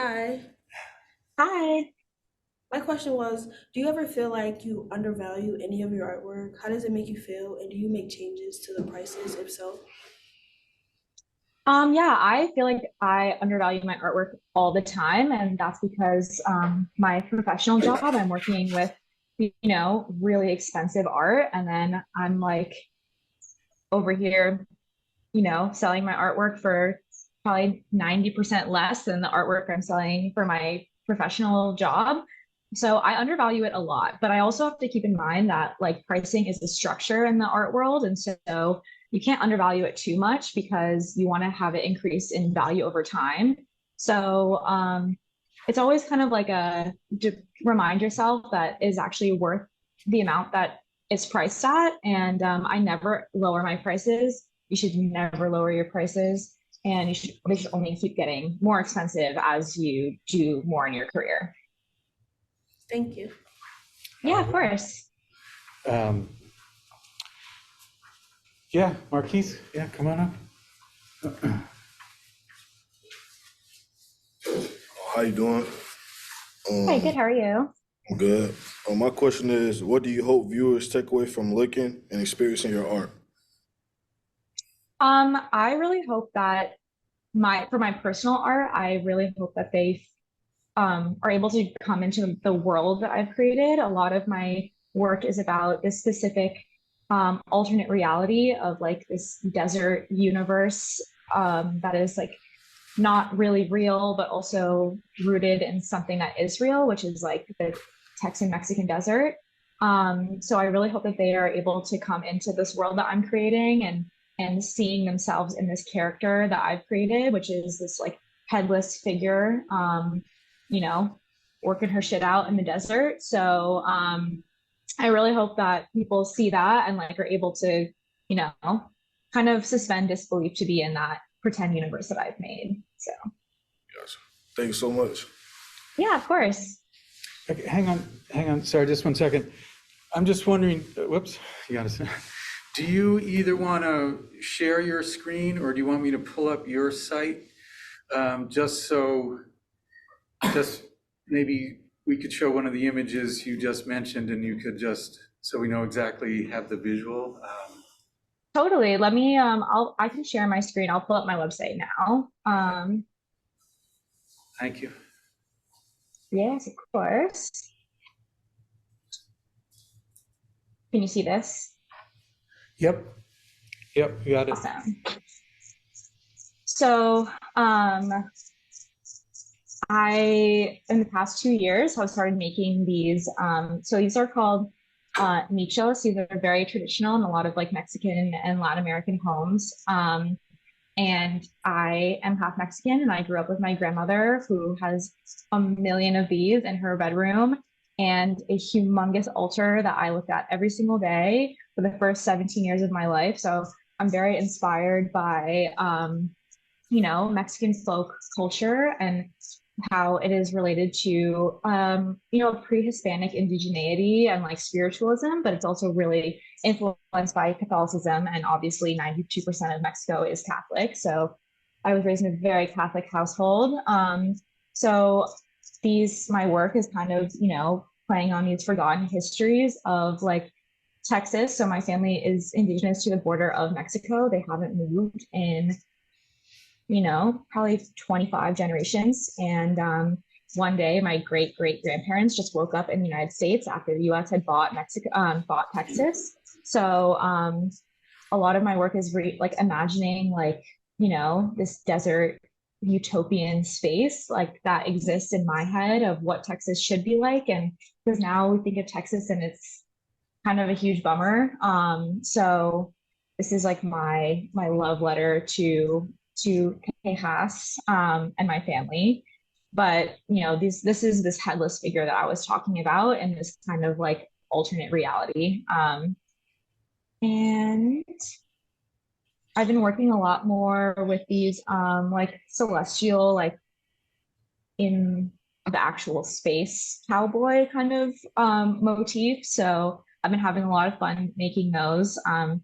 Hi. Hi. My question was, do you ever feel like you undervalue any of your artwork? How does it make you feel? And do you make changes to the prices if so? Yeah, I feel like I undervalue my artwork all the time, and that's because my professional job, I'm working with, really expensive art, and then I'm like over here, selling my artwork for probably 90% less than the artwork I'm selling for my professional job. So I undervalue it a lot, but I also have to keep in mind that like pricing is a structure in the art world. And so you can't undervalue it too much because you want to have it increase in value over time. So it's always kind of like to remind yourself that is actually worth the amount that it's priced at. And I never lower my prices. You should never lower your prices, and they should only keep getting more expensive as you do more in your career. Thank you. Yeah, All of right. course. Um, yeah, Marquise, yeah, come on up. How you doing? Hey, good. How are you? I'm good. My question is, what do you hope viewers take away from looking and experiencing your art? I really hope that for my personal art, I really hope that they are able to come into the world that I've created. A lot of my work is about this specific alternate reality of like this desert universe that is like not really real, but also rooted in something that is real, which is like the Texan Mexican desert. So I really hope that they are able to come into this world that I'm creating and seeing themselves in this character that I've created, which is this like headless figure, you know, working her shit out in the desert. So I really hope that people see that and like are able to, you know, kind of suspend disbelief to be in that pretend universe that I've made. So Yes. Thank you so much. yeah, of course. Okay, hang on. Sorry, just one second. I'm just wondering, whoops, you got to. Do you either want to share your screen or do you want me to pull up your site? Just so, just maybe we could show one of the images you just mentioned and you could just, so we know exactly, have the visual. Totally. Let me I can share my screen. I'll pull up my website now. Thank you. Yes, of course. Can you see this? Yep, yep, you got it. Awesome. So in the past 2 years, have started making these. So these are called nichos. These are very traditional in a lot of like Mexican and Latin American homes. And I am half Mexican, and I grew up with my grandmother who has a million of these in her bedroom and a humongous altar that I looked at every single day for the first 17 years of my life. So I'm very inspired by, Mexican folk culture and how it is related to pre-Hispanic indigeneity and like spiritualism, but it's also really influenced by Catholicism, and obviously 92% of Mexico is Catholic. So I was raised in a very Catholic household. So my work is kind of, playing on these forgotten histories of like Texas. So my family is indigenous to the border of Mexico. They haven't moved in probably 25 generations. And one day, my great great grandparents just woke up in the United States after the U.S. had bought Texas. So a lot of my work is like imagining like this desert utopian space like that exists in my head of what Texas should be like. And because now we think of Texas and it's kind of a huge bummer. So this is like my love letter to Tejas and my family. But this is this headless figure that I was talking about in this kind of like alternate reality. And I've been working a lot more with these like celestial, like in the actual space cowboy kind of motif. So I've been having a lot of fun making those. I'm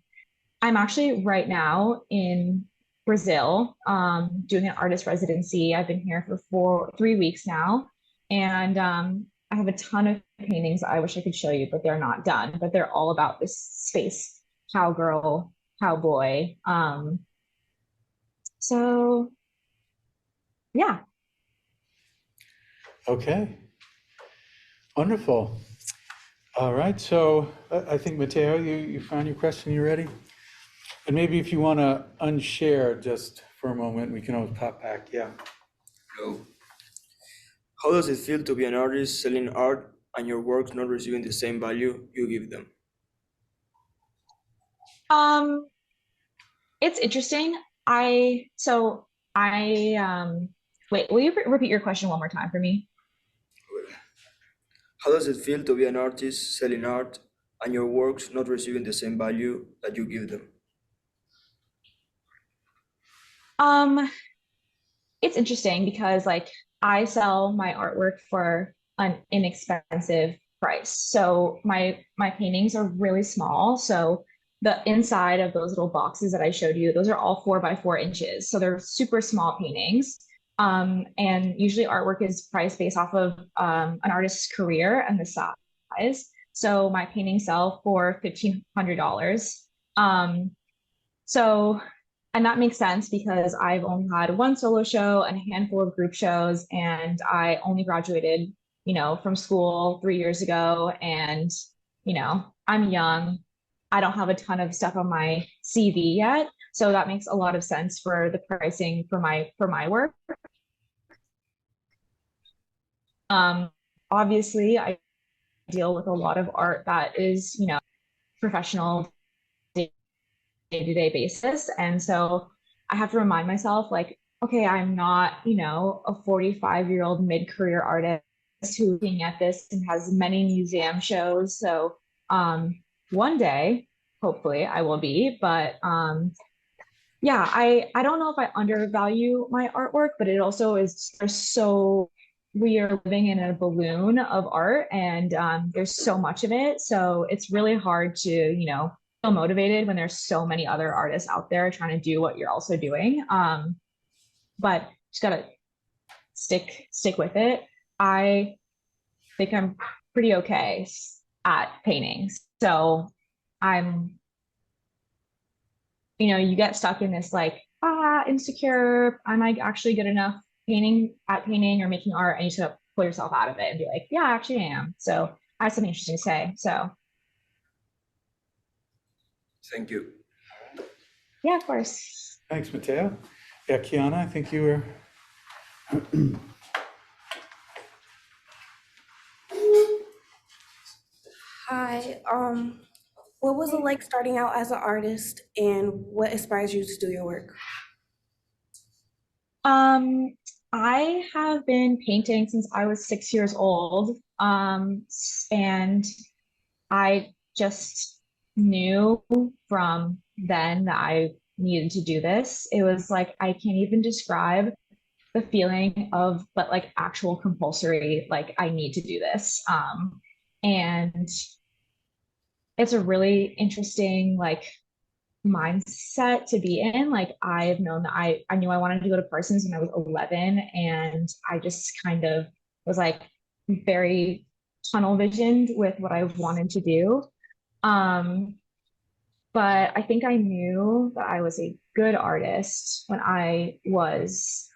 actually right now in Brazil, doing an artist residency. I've been here for 3 weeks now, and I have a ton of paintings I wish I could show you, but they're not done. But they're all about this space, cowgirl, cowboy. So yeah. Okay, wonderful. All right, so I think Matteo, you found your question, you ready? And maybe if you want to unshare just for a moment, we can always pop back, yeah. Hello. How does it feel to be an artist selling art and your works not receiving the same value you give them? It's interesting. Wait, will you repeat your question one more time for me? How does it feel to be an artist selling art and your works not receiving the same value that you give them? It's interesting because like I sell my artwork for an inexpensive price. So my paintings are really small. So the inside of those little boxes that I showed you, those are all 4 by 4 inches. So they're super small paintings. And usually artwork is priced based off of an artist's career and the size. So my paintings sell for $1,500. So and that makes sense because I've only had one solo show and a handful of group shows, and I only graduated, from school 3 years ago. And, I'm young. I don't have a ton of stuff on my CV yet. So that makes a lot of sense for the pricing for my work. Obviously, I deal with a lot of art that is, professional day-to-day basis. And so I have to remind myself, like, okay, I'm not, a 45-year-old mid-career artist who's looking at this and has many museum shows. So one day, hopefully I will be, but yeah, I don't know if I undervalue my artwork, but it also is so we are living in a balloon of art, and there's so much of it. So it's really hard to, feel motivated when there's so many other artists out there trying to do what you're also doing. But just gotta stick with it. I think I'm pretty okay at paintings. So I'm, you get stuck in this like, insecure, am I actually good enough painting or making art? And you sort of pull yourself out of it and be like, yeah, actually I am. So I have something interesting to say. So Thank you. yeah, of course. Thanks, Matteo. Yeah, Kiana, I think you were. Hi. What was it like starting out as an artist, and what inspires you to do your work? I have been painting since I was 6 years old. And I just knew from then that I needed to do this. It was like, I can't even describe the feeling of, but like actual compulsory, like I need to do this. And it's a really interesting, like, mindset to be in. Like I've known that I knew I wanted to go to Parsons when I was 11, and I just kind of was like very tunnel visioned with what I wanted to do. But I think I knew that I was a good artist when I was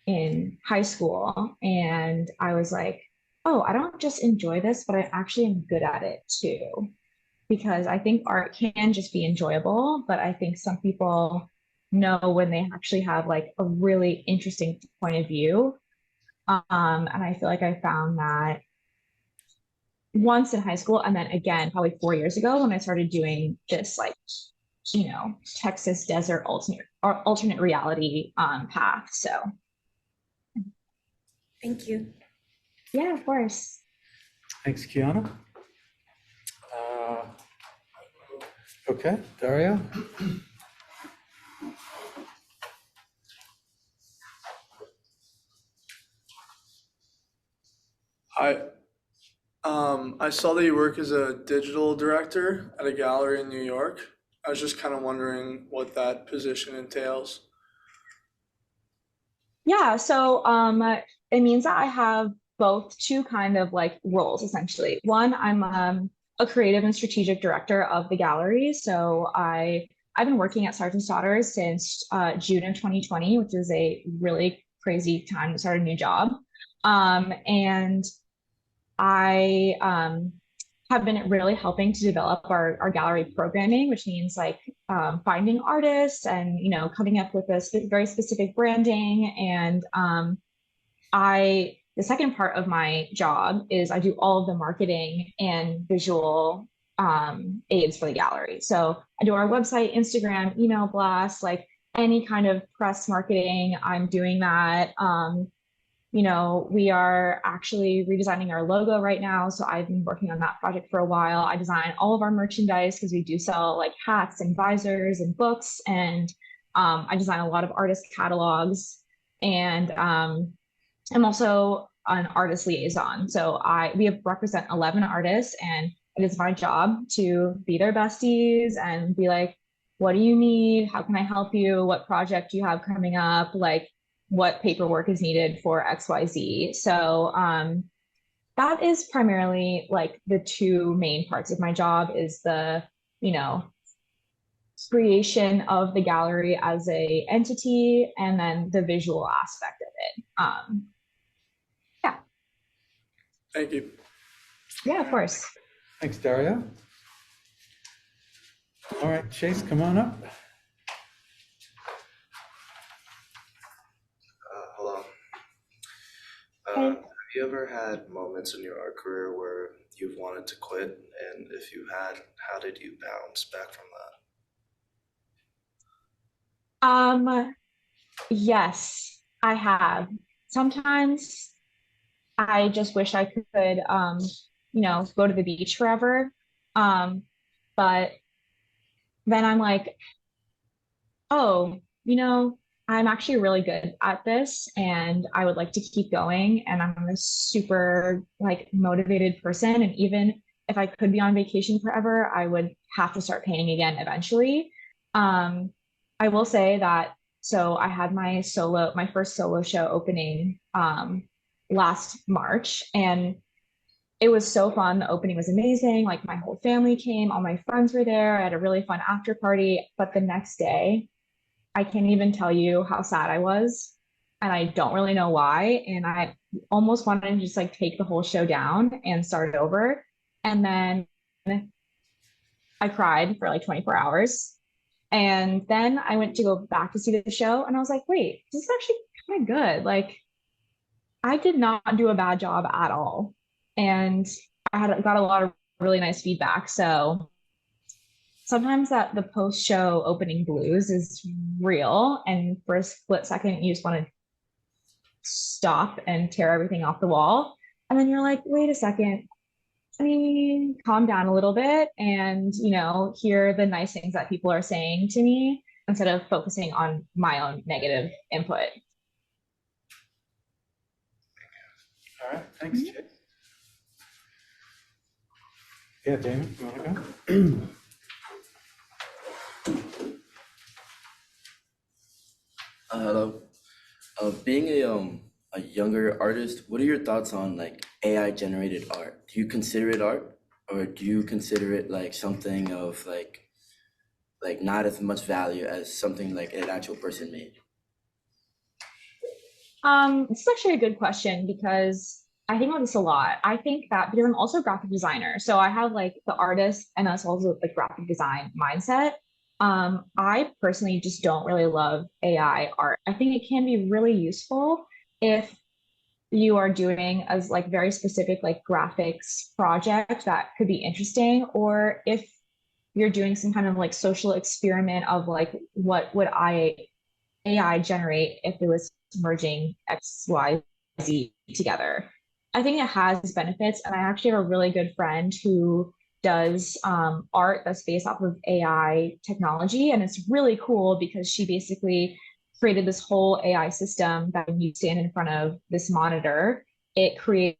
in high school, and I was like, oh, I don't just enjoy this, but I actually am good at it too. Because I think art can just be enjoyable, but I think some people know when they actually have like a really interesting point of view. And I feel like I found that once in high school, and then again probably 4 years ago when I started doing this like, Texas desert alternate reality path. So Thank you. yeah, of course. Thanks, Kiana. Okay, Dario. I saw that you work as a digital director at a gallery in New York. I was just kind of wondering what that position entails. Yeah, so it means that I have both two kind of like roles essentially. One, I'm a creative and strategic director of the gallery. So I've been working at Sergeant's Daughters since June of 2020, which is a really crazy time to start a new job. And I have been really helping to develop our gallery programming, which means like finding artists and coming up with a very specific branding. And the second part of my job is I do all of the marketing and visual aids for the gallery. So I do our website, Instagram, email blasts, like any kind of press marketing. I'm doing that. We are actually redesigning our logo right now. So I've been working on that project for a while. I design all of our merchandise because we do sell like hats and visors and books. And I design a lot of artist catalogs. And I'm also an artist liaison. So we represent 11 artists, and it is my job to be their besties and be like, what do you need? How can I help you? What project do you have coming up? Like, what paperwork is needed for XYZ. So that is primarily like the two main parts of my job is the, creation of the gallery as a entity and then the visual aspect of it. Yeah. Thank you. Yeah, of course. Thanks, Dario. All right, Chase, come on up. Hello. Hey. Have you ever had moments in your art career where you've wanted to quit? And if you had, how did you bounce back from that? Yes, I have. Sometimes I just wish I could, go to the beach forever. But then I'm like, oh, I'm actually really good at this and I would like to keep going. And I'm a super like motivated person. And even if I could be on vacation forever, I would have to start painting again eventually. I will say that, so I had my first solo show opening last March, and it was so fun. The opening was amazing. Like my whole family came, all my friends were there. I had a really fun after party. But the next day, I can't even tell you how sad I was. And I don't really know why. And I almost wanted to just like take the whole show down and start over. And then I cried for like 24 hours. And then I went to go back to see the show and I was like, wait, this is actually kind of good. Like I did not do a bad job at all. And got a lot of really nice feedback. So sometimes that the post-show opening blues is real, and for a split second you just want to stop and tear everything off the wall, and then you're like, wait a second, I mean, calm down a little bit and hear the nice things that people are saying to me instead of focusing on my own negative input. All right, thanks, Chase. Yeah, Damon, you want to go? Hello. Being a younger artist, what are your thoughts on like AI generated art? Do you consider it art, or do you consider it like something of like not as much value as something like an actual person made? This is actually a good question because I think about this a lot. I think that because I'm also a graphic designer, so I have like the artist and that's also the graphic design mindset. I personally just don't really love AI art. I think it can be really useful if you are doing as like very specific like graphics project that could be interesting, or if you're doing some kind of like social experiment of like what would AI generate if it was merging X, Y, Z together. I think it has benefits, and I actually have a really good friend who does art that's based off of AI technology, and it's really cool because she basically created this whole AI system that when you stand in front of this monitor, it creates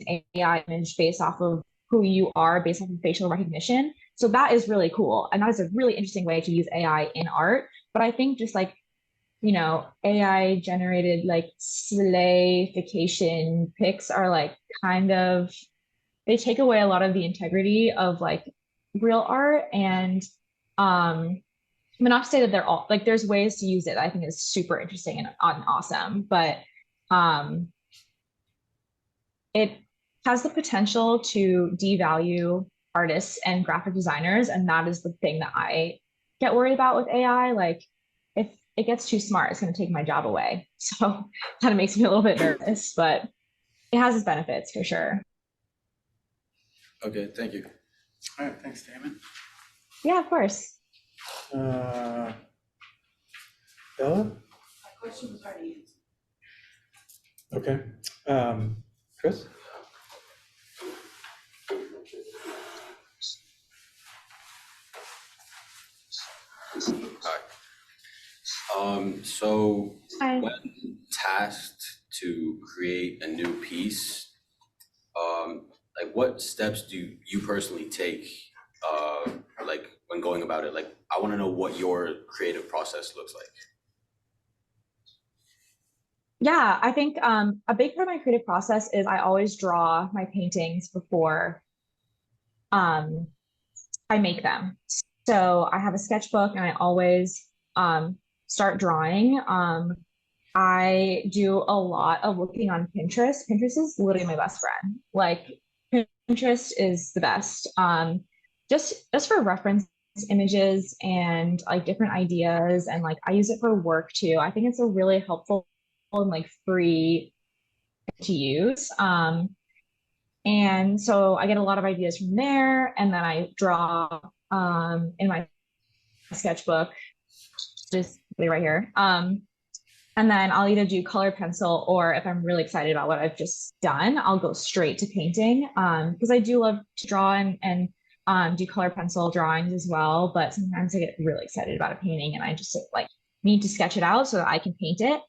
an AI image based off of who you are, based off of facial recognition. So that is really cool, and that is a really interesting way to use AI in art. But I think just like AI generated like sleification pics are like kind of, they take away a lot of the integrity of like real art. And I mean, not to say that they're all like, there's ways to use it. I think is super interesting and awesome, but um, it has the potential to devalue artists and graphic designers, and that is the thing that I get worried about with AI. Like, if it gets too smart, it's going to take my job away. So kind of makes me a little bit nervous, but it has its benefits for sure. Okay, thank you. All right, thanks, Damon. Yeah, of course. Bella? My question was already answered. Okay. Chris? Hi. So Hi. when tasked to create a new piece, like what steps do you personally take, like when going about it? Like, I want to know what your creative process looks like. Yeah, I think a big part of my creative process is I always draw my paintings before um, I make them. So I have a sketchbook and I always start drawing. I do a lot of looking on Pinterest. Pinterest is literally my best friend. Like Pinterest is the best. Just for reference images and like different ideas, and like I use it for work too. I think it's a really helpful and like free to use. And so I get a lot of ideas from there, and then I draw in my sketchbook, just right here. And then I'll either do color pencil, or if I'm really excited about what I've just done, I'll go straight to painting. Because I do love to draw and do color pencil drawings as well. But sometimes I get really excited about a painting and I just like need to sketch it out so that I can paint it.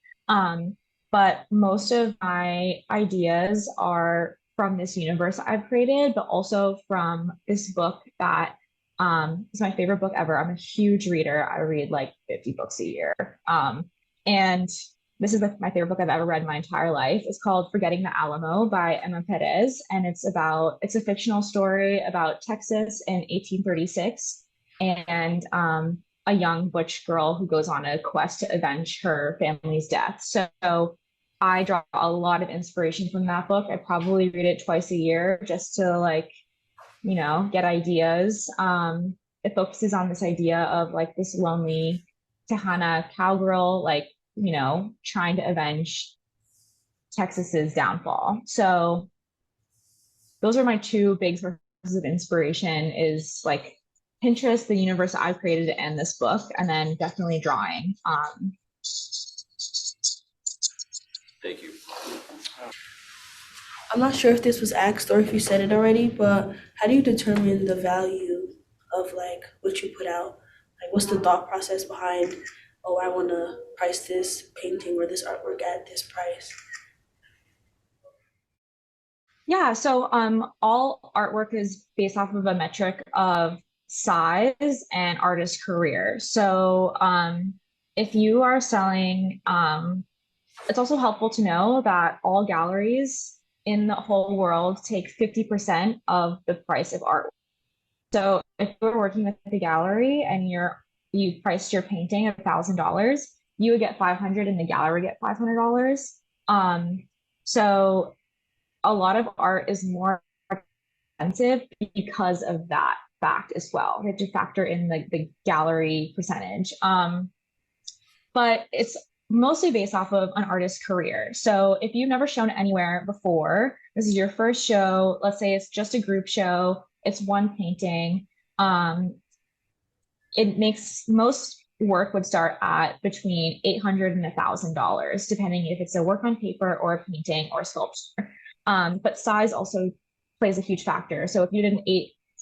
But most of my ideas are from this universe I've created, but also from this book that is my favorite book ever. I'm a huge reader. I read like 50 books a year. And this is my favorite book I've ever read in my entire life. It's called Forgetting the Alamo by Emma Perez. And it's a fictional story about Texas in 1836 and a young butch girl who goes on a quest to avenge her family's death. So I draw a lot of inspiration from that book. I probably read it twice a year just to like, get ideas. It focuses on this idea of like this lonely Tejana cowgirl, like, trying to avenge Texas's downfall. So those are my two big sources of inspiration is like Pinterest, the universe I've created, and this book, and then definitely drawing. Thank you. I'm not sure if this was asked or if you said it already, but how do you determine the value of like what you put out? Like, what's the thought process behind, oh, I want to price this painting or this artwork at this price? Yeah, so all artwork is based off of a metric of size and artist career. So if you are selling, it's also helpful to know that all galleries in the whole world take 50% of the price of art. So if you're working with a gallery and you priced your painting at $1,000, you would get 500 and the gallery get $500. So a lot of art is more expensive because of that fact as well. We have to factor in the gallery percentage. But it's mostly based off of an artist's career. So if you've never shown anywhere before, this is your first show, let's say it's just a group show, it's one painting, it makes most work would start at between $800 and $1,000, depending if it's a work on paper or a painting or sculpture. But size also plays a huge factor. So if you did an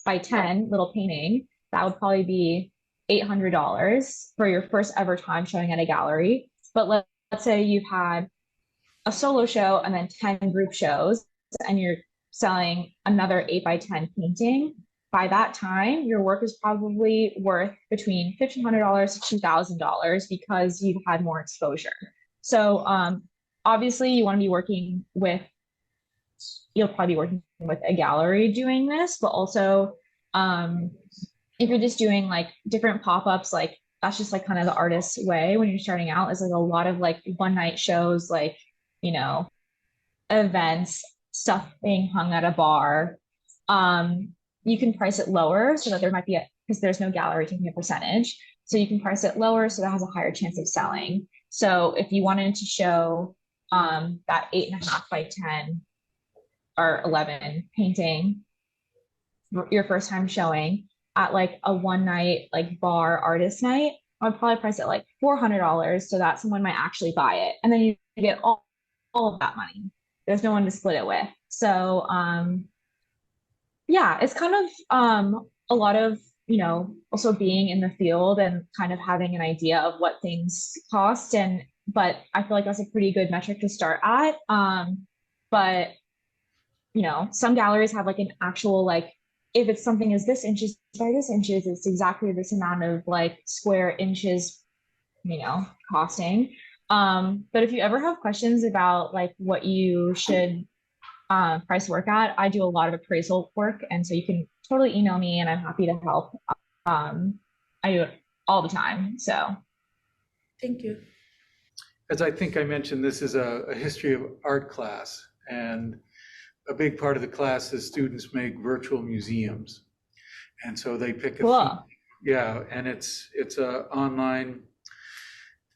8x10 little painting, that would probably be $800 for your first ever time showing at a gallery. But let's say you've had a solo show and then 10 group shows, and you're selling another 8x10 painting. by that time, your work is probably worth between $1,500 to $2,000 because you've had more exposure. So obviously you want to be working with, you'll probably be working with a gallery doing this, but also um, if you're just doing like different pop-ups, like that's just like kind of the artist's way when you're starting out, is like a lot of like one night shows, like, you know, events, stuff being hung at a bar. You can price it lower so that there might be a, because there's no gallery taking a percentage. So you can price it lower so that has a higher chance of selling. So if you wanted to show that 8.5 by 10 or 11 painting, your first time showing at like a one night like bar artist night, I would probably price it like $400 so that someone might actually buy it. And then you get all of that money. There's no one to split it with. So yeah, it's kind of a lot of, you know, also being in the field and kind of having an idea of what things cost. And but I feel like that's a pretty good metric to start at. But you know, some galleries have like an actual like, if it's something is this inches by this inches, it's exactly this amount of like square inches, you know, costing. But if you ever have questions about like what you should price work at, I do a lot of appraisal work, and so you can totally email me, and I'm happy to help. I do it all the time. So Thank you. As I think I mentioned, this is a history of art class, and a big part of the class is students make virtual museums. And so they pick a cool. theme. Yeah, and it's a online,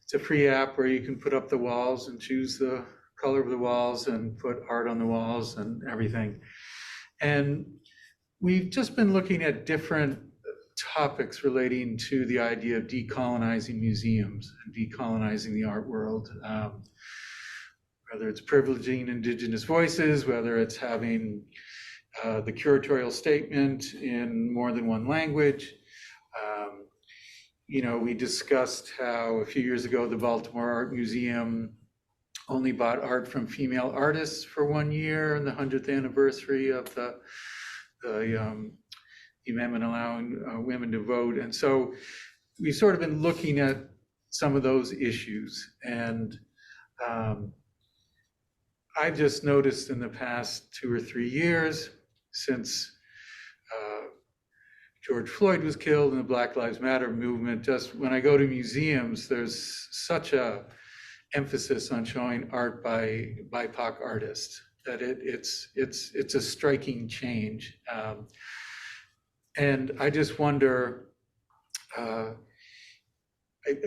it's a free app where you can put up the walls and choose the color of the walls and put art on the walls and everything. And we've just been looking at different topics relating to the idea of decolonizing museums and decolonizing the art world. Whether it's privileging indigenous voices, whether it's having the curatorial statement in more than one language. You know, we discussed how a few years ago, the Baltimore Art Museum only bought art from female artists for 1 year and the 100th anniversary of the amendment allowing women to vote. And so we've sort of been looking at some of those issues. And I've just noticed in the past 2 or 3 years since George Floyd was killed and the Black Lives Matter movement, just when I go to museums, there's such a emphasis on showing art by BIPOC artists that it's a striking change. And I just wonder, I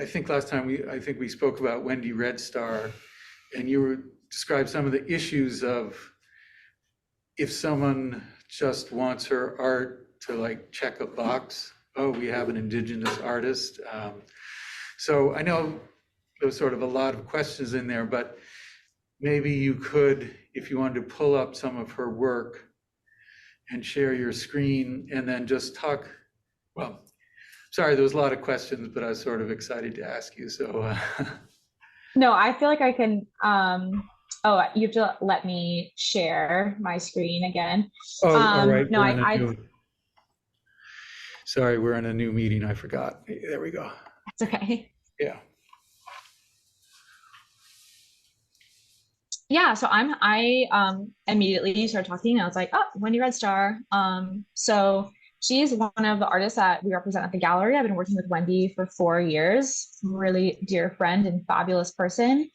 think last time we spoke about Wendy Red Star, and you described some of the issues of if someone just wants her art to like check a box, oh, we have an indigenous artist. So I know there's sort of a lot of questions in there, but maybe you could, if you wanted to pull up some of her work and share your screen and then just talk, well, sorry, there was a lot of questions, but I was sort of excited to ask you, so. No, I feel like I can, oh, you have to let me share my screen again. Oh, all right. No, Sorry, we're in a new meeting. I forgot. There we go. That's okay. Yeah. Yeah, so I immediately started talking and I was like, oh, Wendy Red Star. So she's one of the artists that we represent at the gallery. I've been working with Wendy for 4 years, really dear friend and fabulous person.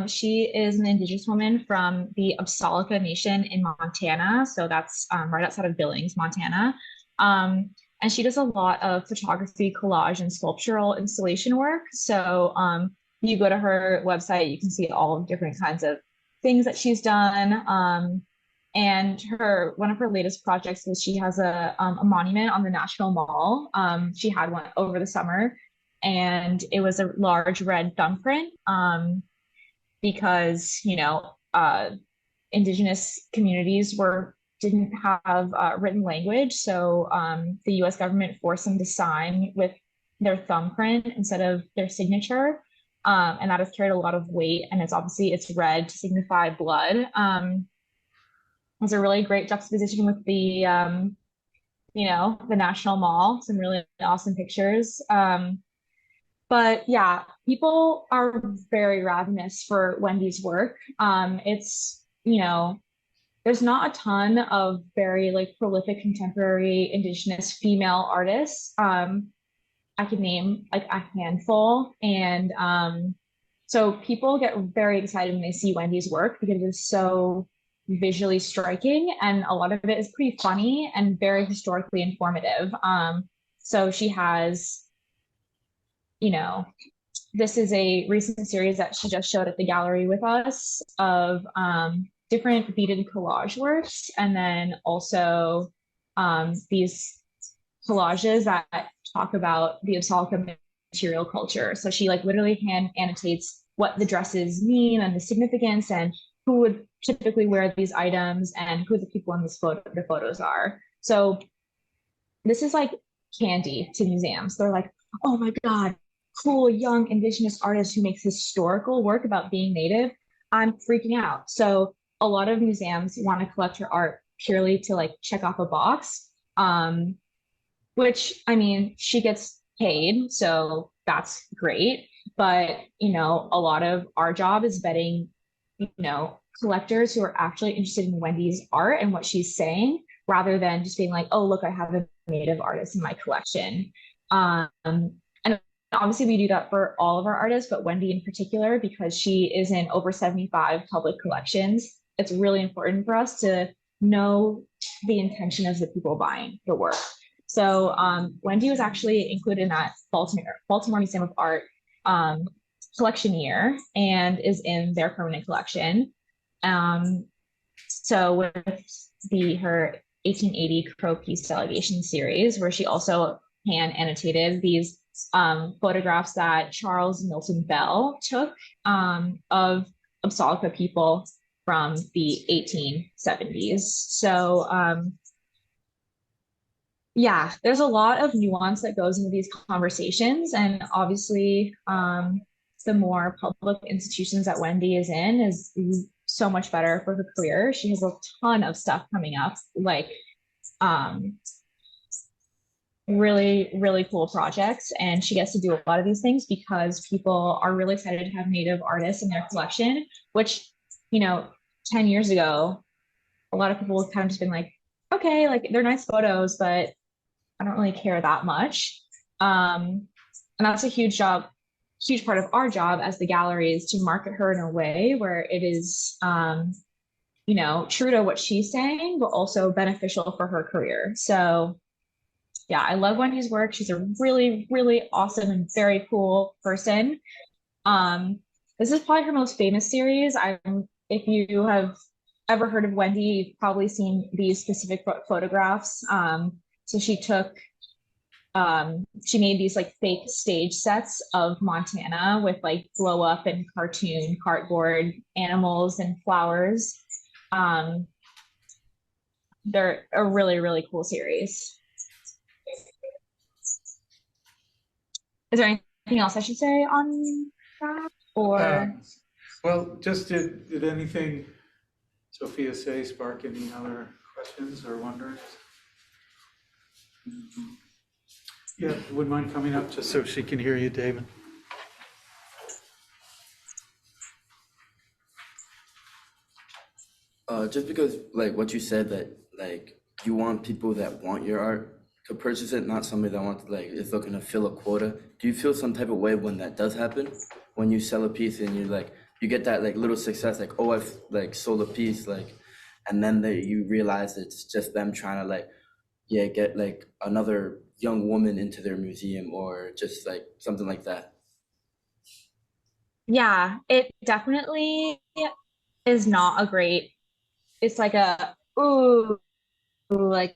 She is an indigenous woman from the Absalica Nation in Montana. So that's right outside of Billings, Montana. And she does a lot of photography, collage, and sculptural installation work. So you go to her website, you can see all different kinds of things that she's done. And one of her latest projects is she has a monument on the Nashville Mall. She had one over the summer, and it was a large red thumbprint because, you know, indigenous communities didn't have written language. So the US government forced them to sign with their thumbprint instead of their signature. And that has carried a lot of weight, and it's red to signify blood. It's a really great juxtaposition with the the National Mall, some really awesome pictures. But yeah, people are very ravenous for Wendy's work. There's not a ton of very like prolific contemporary Indigenous female artists. I could name like a handful, and so people get very excited when they see Wendy's work because it is so visually striking, and a lot of it is pretty funny and very historically informative. So she has, you know, this is a recent series that she just showed at the gallery with us of different beaded collage works, and then also these collages that talk about the Absolca material culture. So she like literally hand annotates what the dresses mean and the significance and who would typically wear these items and who the people in the photos are. So this is like candy to museums. They're like, oh my God, cool young Indigenous artist who makes historical work about being Native. I'm freaking out. So a lot of museums want to collect her art purely to like check off a box. Which I mean, she gets paid, so that's great. But, a lot of our job is vetting, collectors who are actually interested in Wendy's art and what she's saying, rather than just being like, oh, look, I have a Native artist in my collection. And obviously we do that for all of our artists, but Wendy in particular, because she is in over 75 public collections, it's really important for us to know the intention of the people buying the work. So Wendy was actually included in that Baltimore Museum of Art collection year and is in their permanent collection. So with her 1880 Crow Peace Delegation series, where she also hand annotated these photographs that Charles Milton Bell took of Absolca people from the 1870s. So yeah, there's a lot of nuance that goes into these conversations. And obviously, the more public institutions that Wendy is in is so much better for her career. She has a ton of stuff coming up, like really, really cool projects. And she gets to do a lot of these things because people are really excited to have Native artists in their collection, which, 10 years ago, a lot of people would kind of just been like, okay, like they're nice photos, but I don't really care that much. And that's a huge part of our job as the gallery is to market her in a way where it is, true to what she's saying, but also beneficial for her career. So yeah, I love Wendy's work. She's a really, really awesome and very cool person. This is probably her most famous series. If you have ever heard of Wendy, you've probably seen these specific photographs. So she made these like fake stage sets of Montana with like blow up and cartoon cardboard animals and flowers. They're a really, really cool series. Is there anything else I should say on that? Or Well, just did anything Sophia say spark any other questions or wonders? Yeah, wouldn't mind coming up just so she can hear you, David. Just because, like what you said, that like you want people that want your art to purchase it, not somebody that wants is looking to fill a quota. Do you feel some type of way when that does happen? When you sell a piece and you get that like little success, like, oh, I've like sold a piece, and then you realize it's just them trying to get like another young woman into their museum or just like something like that. yeah, it definitely is not a great, it's like like,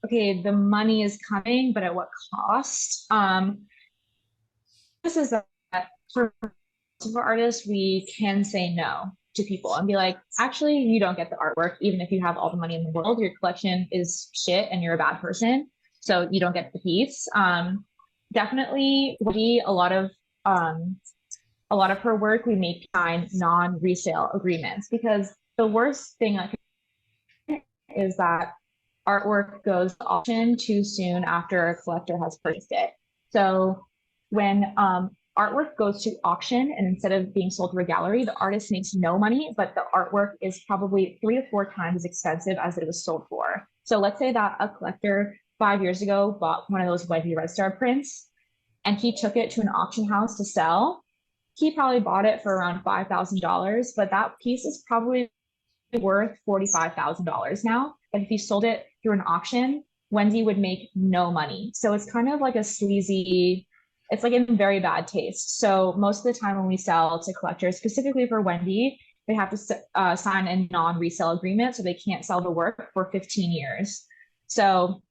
okay, the money is coming, but at what cost? This is that for artists, we can say no to people and be like, actually, you don't get the artwork, even if you have all the money in the world. Your collection is shit and you're a bad person, so you don't get the piece. Definitely, a lot of her work we make sign non-resale agreements, because the worst thing is that artwork goes to auction too soon after a collector has purchased it. So when artwork goes to auction and instead of being sold to a gallery, the artist makes no money, but the artwork is probably 3 to 4 times as expensive as it was sold for. So let's say that a collector 5 years ago bought one of those Webby Red Star prints and he took it to an auction house to sell. He probably bought it for around $5,000, but that piece is probably worth $45,000 now. But if he sold it through an auction, Wendy would make no money. So it's kind of like a sleazy, it's like in very bad taste. So most of the time when we sell to collectors, specifically for Wendy, they have to sign a non-resale agreement, so they can't sell the work for 15 years. So,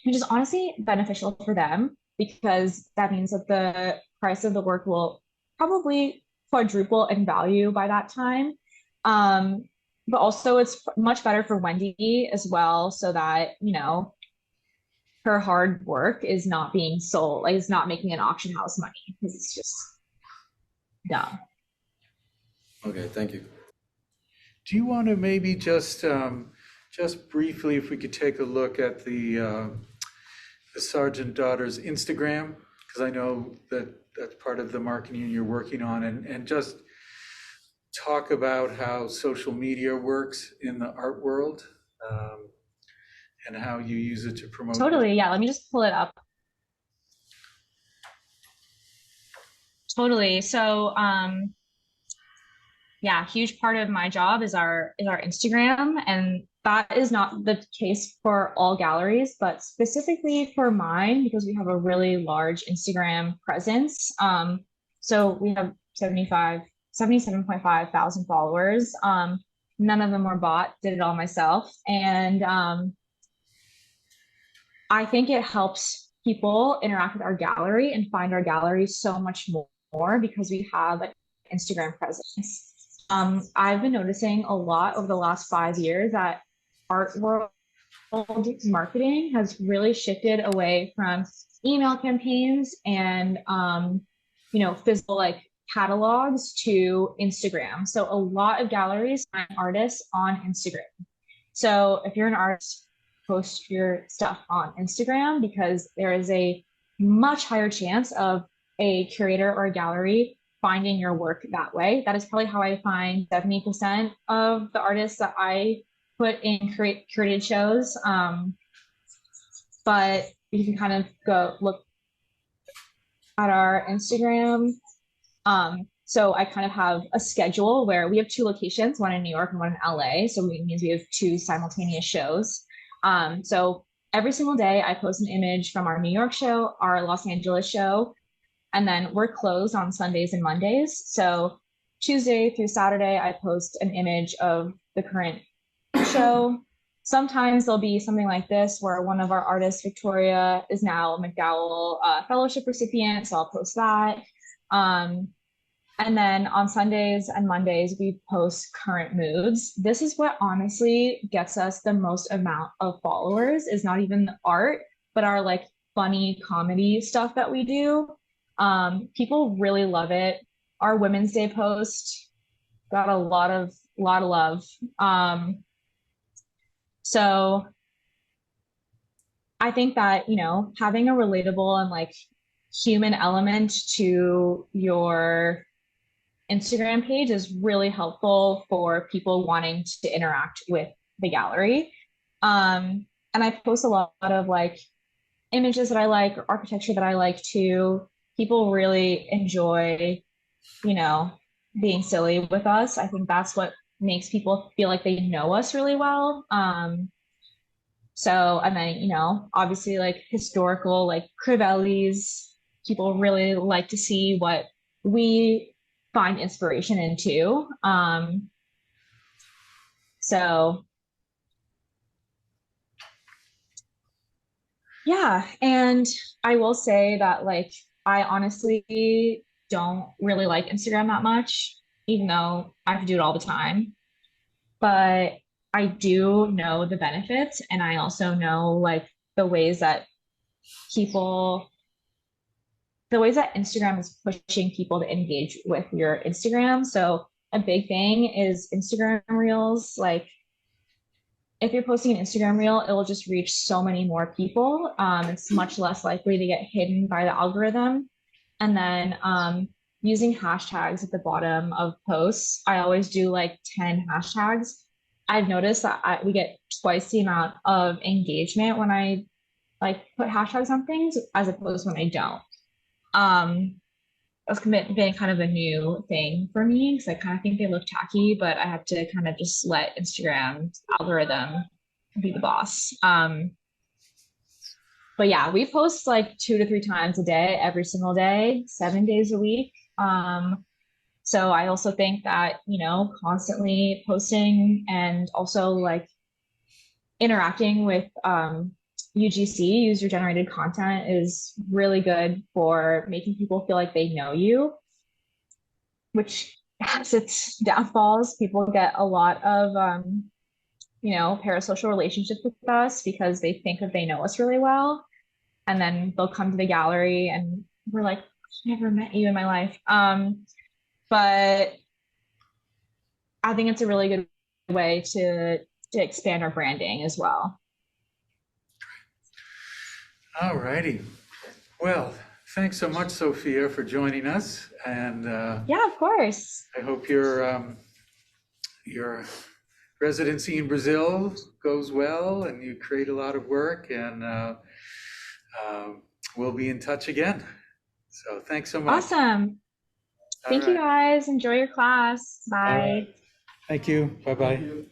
which is honestly beneficial for them because that means that the price of the work will probably quadruple in value by that time. But also it's much better for Wendy as well, so that, you know, her hard work is not being sold, like it's not making an auction house money because it's just dumb. Okay, thank you. Do you want to maybe just briefly, if we could take a look at the Sergeant Daughter's Instagram, because I know that that's part of the marketing you're working on, and just talk about how social media works in the art world, and how you use it to promote. Totally, yeah. Let me just pull it up. Totally. So, yeah, huge part of my job is our Instagram, and that is not the case for all galleries, but specifically for mine because we have a really large Instagram presence. So we have 77.5 thousand followers. None of them were bought, did it all myself. And I think it helps people interact with our gallery and find our gallery so much more because we have an Instagram presence. I've been noticing a lot over the last 5 years that art world marketing has really shifted away from email campaigns and you know, physical like catalogs to Instagram. So a lot of galleries find artists on Instagram. So if you're an artist, post your stuff on Instagram because there is a much higher chance of a curator or a gallery finding your work that way. That is probably how I find 70% of the artists that I put in curated shows. But you can kind of go look at our Instagram. So I kind of have a schedule where we have 2 locations, one in New York and one in LA. So it means we have 2 simultaneous shows. So every single day I post an image from our New York show, our Los Angeles show, and then we're closed on Sundays and Mondays. So Tuesday through Saturday, I post an image of the current show. Sometimes there'll be something like this where one of our artists, Victoria, is now a McDowell Fellowship recipient, so I'll post that. And then on Sundays and Mondays, we post current moods. This is what honestly gets us the most amount of followers, is not even the art, but our like funny comedy stuff that we do. People really love it. Our Women's Day post got a lot of love. So I think that, you know, having a relatable and like human element to your Instagram page is really helpful for people wanting to interact with the gallery. And I post a lot of like images that I like, or architecture that I like too. People really enjoy, you know, being silly with us. I think that's what makes people feel like they know us really well. So, and then, you know, obviously like historical, like Crivellis, people really like to see what we find inspiration in too. So yeah, and I will say that like I honestly don't really like Instagram that much, even though I have to do it all the time. But I do know the benefits, and I also know like the ways that people, the ways that Instagram is pushing people to engage with your Instagram. So a big thing is Instagram Reels. Like if you're posting an Instagram reel, it will just reach so many more people. It's much less likely to get hidden by the algorithm. And then using hashtags at the bottom of posts, I always do like 10 hashtags. I've noticed that we get twice the amount of engagement when I like put hashtags on things as opposed to when I don't. That's been kind of a new thing for me because I kind of think they look tacky, but I have to kind of just let Instagram algorithm be the boss. But yeah, we post like 2 to 3 times a day, every single day, 7 days a week. So I also think that, constantly posting and also like interacting with UGC, user generated content, is really good for making people feel like they know you, which has its downfalls. People get a lot of, parasocial relationships with us because they think that they know us really well. And then they'll come to the gallery and we're like, I've never met you in my life. But I think it's a really good way to expand our branding as well. All righty. Well, thanks so much, Sophia, for joining us. And Yeah, of course. I hope your residency in Brazil goes well and you create a lot of work, and we'll be in touch again. So thanks so much. Awesome. Thank you guys. Enjoy your class. Bye. Thank you. Bye-bye.